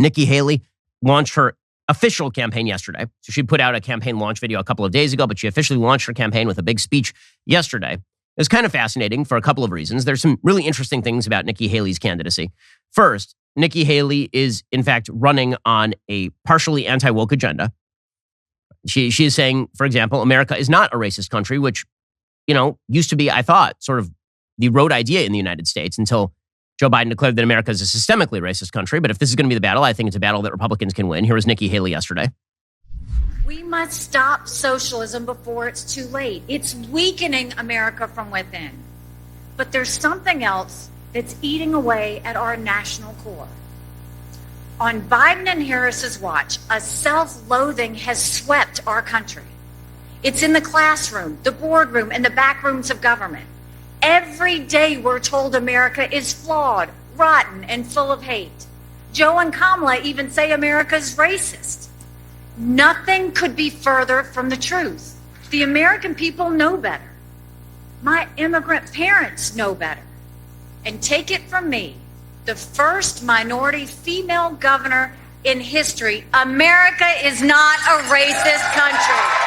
Nikki Haley launched her official campaign yesterday. So she put out a campaign launch video a couple of days ago, but she officially launched her campaign with a big speech yesterday. It's kind of fascinating for a couple of reasons. There's some really interesting things about Nikki Haley's candidacy. First, Nikki Haley is, in fact, running on a partially anti-woke agenda. She is saying, for example, America is not a racist country, which, used to be, I thought, sort of the road idea in the United States until Joe Biden declared that America is a systemically racist country. But if this is going to be the battle, I think it's a battle that Republicans can win. Here was Nikki Haley yesterday. We must stop socialism before it's too late. It's weakening America from within. But there's something else that's eating away at our national core. On Biden and Harris's watch, a self-loathing has swept our country. It's in the classroom, the boardroom, and the back rooms of government. Every day we're told America is flawed, rotten, and full of hate. Joe and Kamala even say America's racist. Nothing could be further from the truth. The American people know better. My immigrant parents know better. And take it from me, the first minority female governor in history, America is not a racist country.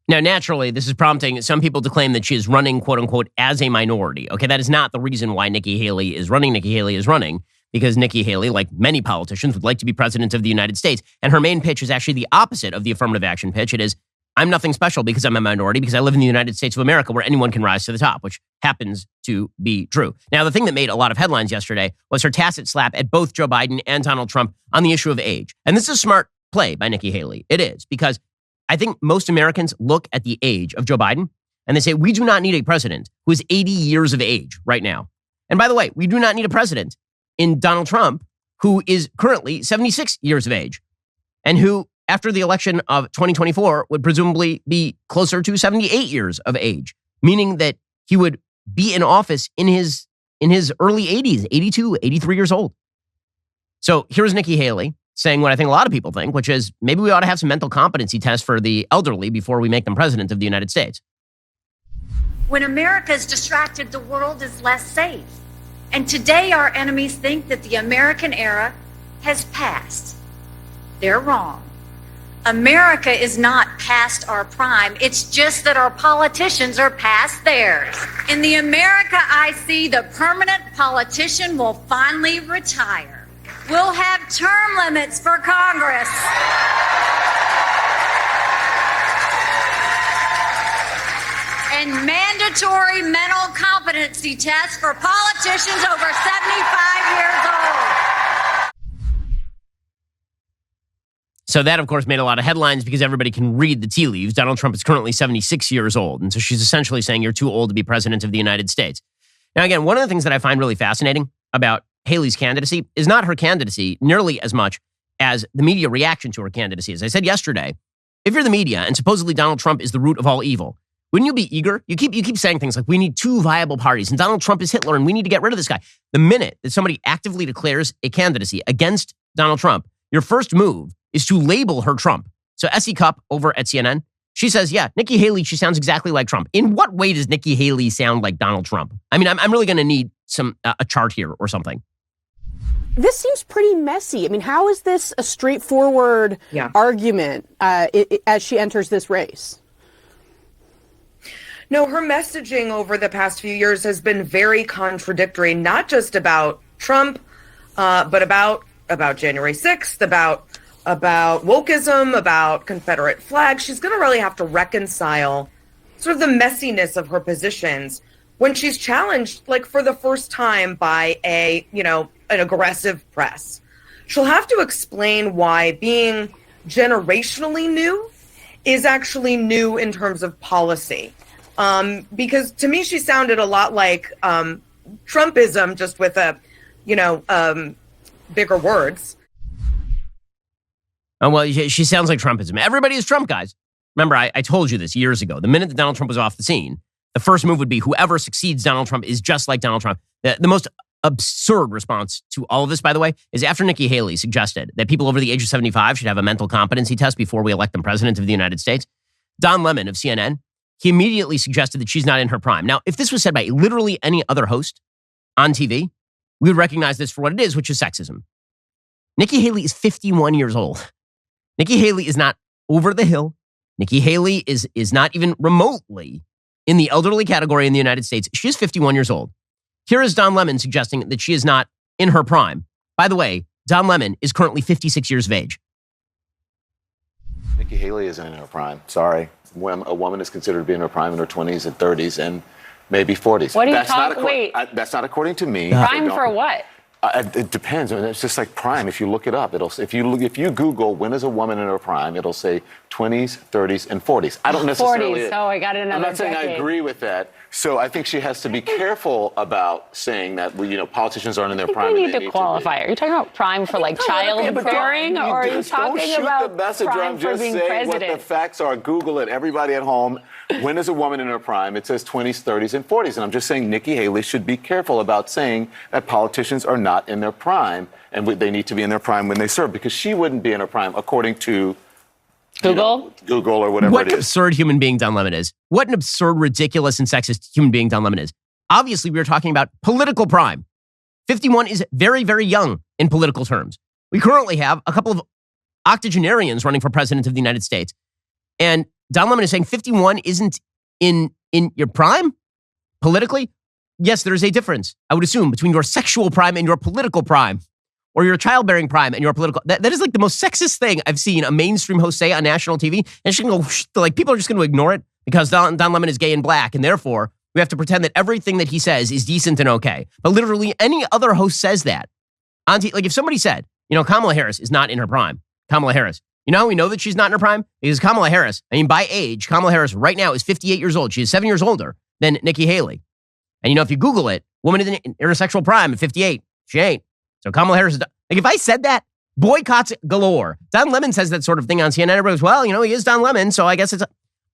Now, naturally, this is prompting some people to claim that she is running, quote unquote, as a minority. Okay, that is not the reason why Nikki Haley is running. Nikki Haley is running because Nikki Haley, like many politicians, would like to be president of the United States. And her main pitch is actually the opposite of the affirmative action pitch. It is, I'm nothing special because I'm a minority, because I live in the United States of America where anyone can rise to the top, which happens to be true. Now, the thing that made a lot of headlines yesterday was her tacit slap at both Joe Biden and Donald Trump on the issue of age. And this is a smart play by Nikki Haley. It is, because I think most Americans look at the age of Joe Biden and they say, we do not need a president who is 80 years of age right now. And by the way, we do not need a president in Donald Trump who is currently 76 years of age and who, after the election of 2024, would presumably be closer to 78 years of age, meaning that he would be in office in his early 80s, 82, 83 years old. So here's Nikki Haley saying what I think a lot of people think, which is maybe we ought to have some mental competency tests for the elderly before we make them president of the United States. When America is distracted, the world is less safe. And today our enemies think that the American era has passed. They're wrong. America is not past our prime. It's just that our politicians are past theirs. In the America I see, the permanent politician will finally retire. We'll have term limits for Congress. And mandatory mental competency tests for politicians over 75 years old. So that, of course, made a lot of headlines because everybody can read the tea leaves. Donald Trump is currently 76 years old. And so she's essentially saying you're too old to be president of the United States. Now, again, one of the things that I find really fascinating about Haley's candidacy is not her candidacy nearly as much as the media reaction to her candidacy. As I said yesterday, if you're the media and supposedly Donald Trump is the root of all evil, wouldn't you be eager? You keep saying things like, we need two viable parties and Donald Trump is Hitler and we need to get rid of this guy. The minute that somebody actively declares a candidacy against Donald Trump, your first move is to label her Trump. So Essie Cupp over at CNN, she says, yeah, Nikki Haley, she sounds exactly like Trump. In what way does Nikki Haley sound like Donald Trump? I mean, I'm really going to need a chart here or something. This seems pretty messy. I mean, how is this a straightforward argument as she enters this race? No, her messaging over the past few years has been very contradictory, not just about Trump, but about January 6th, about wokeism, about Confederate flags. She's going to really have to reconcile sort of the messiness of her positions when she's challenged, like, for the first time by an aggressive press. She'll have to explain why being generationally new is actually new in terms of policy. Because to me, she sounded a lot like Trumpism, just with bigger words. Oh, well, she sounds like Trumpism. Everybody is Trump, guys. Remember, I told you this years ago. The minute that Donald Trump was off the scene, the first move would be whoever succeeds Donald Trump is just like Donald Trump. The most absurd response to all of this, by the way, is after Nikki Haley suggested that people over the age of 75 should have a mental competency test before we elect them president of the United States. Don Lemon of CNN, he immediately suggested that she's not in her prime. Now, if this was said by literally any other host on TV, we would recognize this for what it is, which is sexism. Nikki Haley is 51 years old. Nikki Haley is not over the hill. Nikki Haley is not even remotely in the elderly category in the United States. She is 51 years old. Here is Don Lemon suggesting that she is not in her prime. By the way, Don Lemon is currently 56 years of age. Nikki Haley isn't in her prime. Sorry. When a woman is considered to be in her prime in her 20s and 30s and maybe 40s. What are you talking? Wait. That's not according to me. Prime for what? It depends. I mean, it's just like prime. If you look it up, if you Google when is a woman in her prime, it'll say 20s, 30s, and 40s. I don't necessarily. 40s. Oh, I got another. I'm not saying decade. I agree with that. So I think she has to be careful about saying that politicians aren't in their prime. You need to qualify. Are you talking about prime for like childbearing, or are you talking about prime for being president? What the facts are. Google it. Everybody at home. When is a woman in her prime? It says 20s, 30s, and 40s. And I'm just saying Nikki Haley should be careful about saying that politicians are not in their prime and they need to be in their prime when they serve, because she wouldn't be in her prime according to Google or whatever What it an is. absurd human being Don Lemon is. What an absurd, ridiculous, and sexist human being Don Lemon is. Obviously, we are talking about political prime. 51 is very, very young in political terms. We currently have a couple of octogenarians running for president of the United States. And Don Lemon is saying 51 isn't in your prime politically. Yes, there is a difference, I would assume, between your sexual prime and your political prime, or your childbearing prime and your political. That is like the most sexist thing I've seen a mainstream host say on national TV. And she can go, like, people are just going to ignore it because Don Lemon is gay and black, and therefore we have to pretend that everything that he says is decent and okay. But literally any other host says that. Like if somebody said, Kamala Harris is not in her prime. Kamala Harris. You know how we know that she's not in her prime? Because Kamala Harris, by age, Kamala Harris right now is 58 years old. She is 7 years older than Nikki Haley. And if you Google it, woman in her sexual prime at 58, she ain't. So Kamala Harris is, like, if I said that, boycotts galore. Don Lemon says that sort of thing on CNN. Everybody goes, well, he is Don Lemon, so I guess it's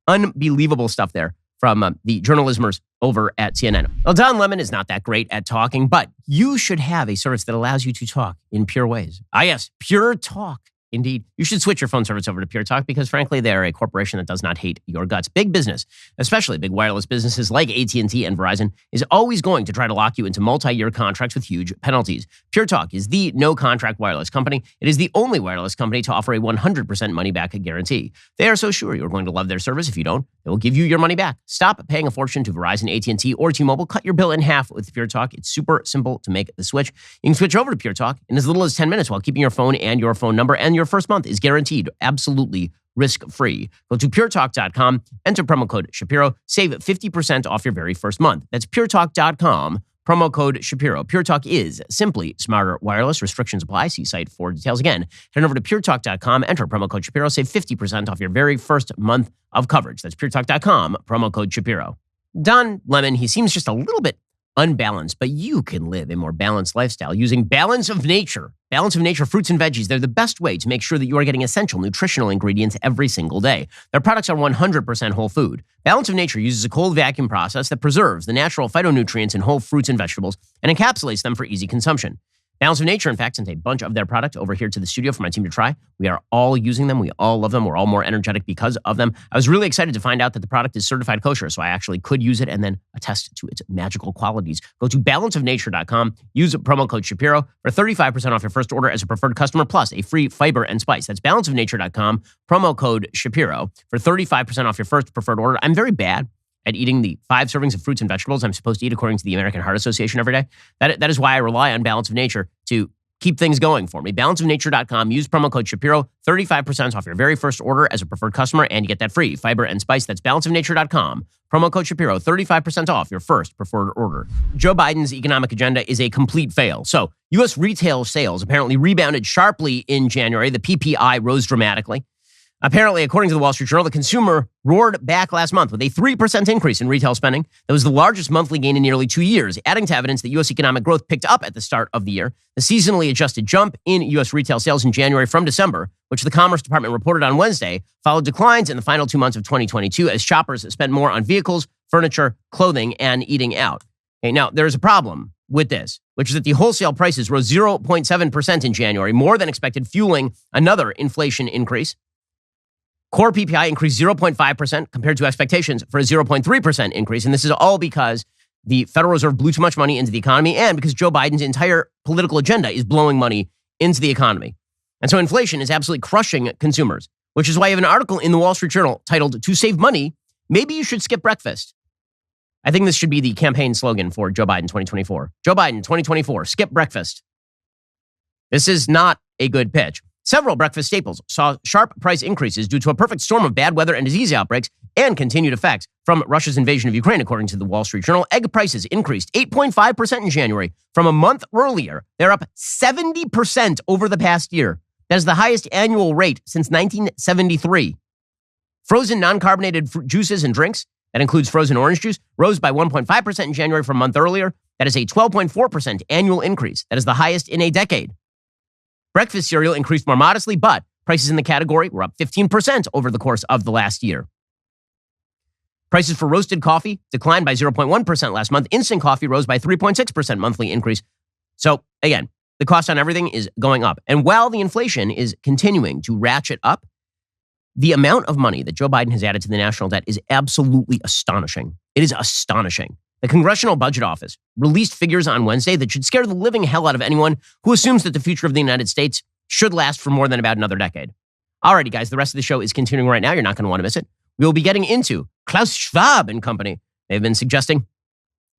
unbelievable stuff there from the journalismers over at CNN. Well, Don Lemon is not that great at talking, but you should have a service that allows you to talk in pure ways. Yes, Pure Talk. Indeed, you should switch your phone service over to Pure Talk because, frankly, they're a corporation that does not hate your guts. Big business, especially big wireless businesses like AT&T and Verizon, is always going to try to lock you into multi-year contracts with huge penalties. Pure Talk is the no-contract wireless company. It is the only wireless company to offer a 100% money-back guarantee. They are so sure you're going to love their service. If you don't, they will give you your money back. Stop paying a fortune to Verizon, AT&T, or T-Mobile. Cut your bill in half with Pure Talk. It's super simple to make the switch. You can switch over to Pure Talk in as little as 10 minutes while keeping your phone and your phone number, and your first month is guaranteed absolutely risk-free. Go to puretalk.com, enter promo code Shapiro, save 50% off your very first month. That's puretalk.com, promo code Shapiro. Pure Talk is simply smarter wireless. Restrictions apply. See site for details. Again, head over to puretalk.com, enter promo code Shapiro, save 50% off your very first month of coverage. That's puretalk.com, promo code Shapiro. Don Lemon, he seems just a little bit unbalanced, but you can live a more balanced lifestyle using Balance of Nature. Balance of Nature fruits and veggies. They're the best way to make sure that you are getting essential nutritional ingredients every single day. Their products are 100% whole food. Balance of Nature uses a cold vacuum process that preserves the natural phytonutrients in whole fruits and vegetables and encapsulates them for easy consumption. Balance of Nature, in fact, sent a bunch of their product over here to the studio for my team to try. We are all using them. We all love them. We're all more energetic because of them. I was really excited to find out that the product is certified kosher, so I actually could use it and then attest to its magical qualities. Go to balanceofnature.com. Use promo code Shapiro for 35% off your first order as a preferred customer, plus a free fiber and spice. That's balanceofnature.com, promo code Shapiro for 35% off your first preferred order. I'm very bad at eating the 5 servings of fruits and vegetables I'm supposed to eat according to the American Heart Association every day. That is why I rely on Balance of Nature to keep things going for me. Balanceofnature.com. Use promo code Shapiro, 35% off your very first order as a preferred customer, and you get that free fiber and spice. That's balanceofnature.com. Promo code Shapiro, 35% off your first preferred order. Joe Biden's economic agenda is a complete fail. So U.S. retail sales apparently rebounded sharply in January. The PPI rose dramatically. Apparently, according to the Wall Street Journal, the consumer roared back last month with a 3% increase in retail spending. That was the largest monthly gain in nearly 2 years, adding to evidence that U.S. economic growth picked up at the start of the year. The seasonally adjusted jump in U.S. retail sales in January from December, which the Commerce Department reported on Wednesday, followed declines in the final 2 months of 2022 as shoppers spent more on vehicles, furniture, clothing, and eating out. Okay, now, there's a problem with this, which is that the wholesale prices rose 0.7% in January, more than expected, fueling another inflation increase. Core PPI increased 0.5% compared to expectations for a 0.3% increase. And this is all because the Federal Reserve blew too much money into the economy and because Joe Biden's entire political agenda is blowing money into the economy. And so inflation is absolutely crushing consumers, which is why I have an article in the Wall Street Journal titled, "To Save Money, Maybe You Should Skip Breakfast." I think this should be the campaign slogan for Joe Biden 2024. Joe Biden 2024, skip breakfast. This is not a good pitch. Several breakfast staples saw sharp price increases due to a perfect storm of bad weather and disease outbreaks and continued effects from Russia's invasion of Ukraine, according to the Wall Street Journal. Egg prices increased 8.5% in January from a month earlier. They're up 70% over the past year. That is the highest annual rate since 1973. Frozen non-carbonated juices and drinks, that includes frozen orange juice, rose by 1.5% in January from a month earlier. That is a 12.4% annual increase. That is the highest in a decade. Breakfast cereal increased more modestly, but prices in the category were up 15% over the course of the last year. Prices for roasted coffee declined by 0.1% last month. Instant coffee rose by 3.6% monthly increase. So again, the cost on everything is going up. And while the inflation is continuing to ratchet up, the amount of money that Joe Biden has added to the national debt is absolutely astonishing. It is astonishing. The Congressional Budget Office released figures on Wednesday that should scare the living hell out of anyone who assumes that the future of the United States should last for more than about another decade. Alrighty, guys, the rest of the show is continuing right now. You're not going to want to miss it. We will be getting into Klaus Schwab and company. They've been suggesting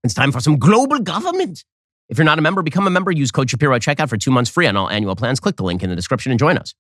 it's time for some global government. If you're not a member, become a member. Use code Shapiro at checkout for 2 months free on all annual plans. Click the link in the description and join us.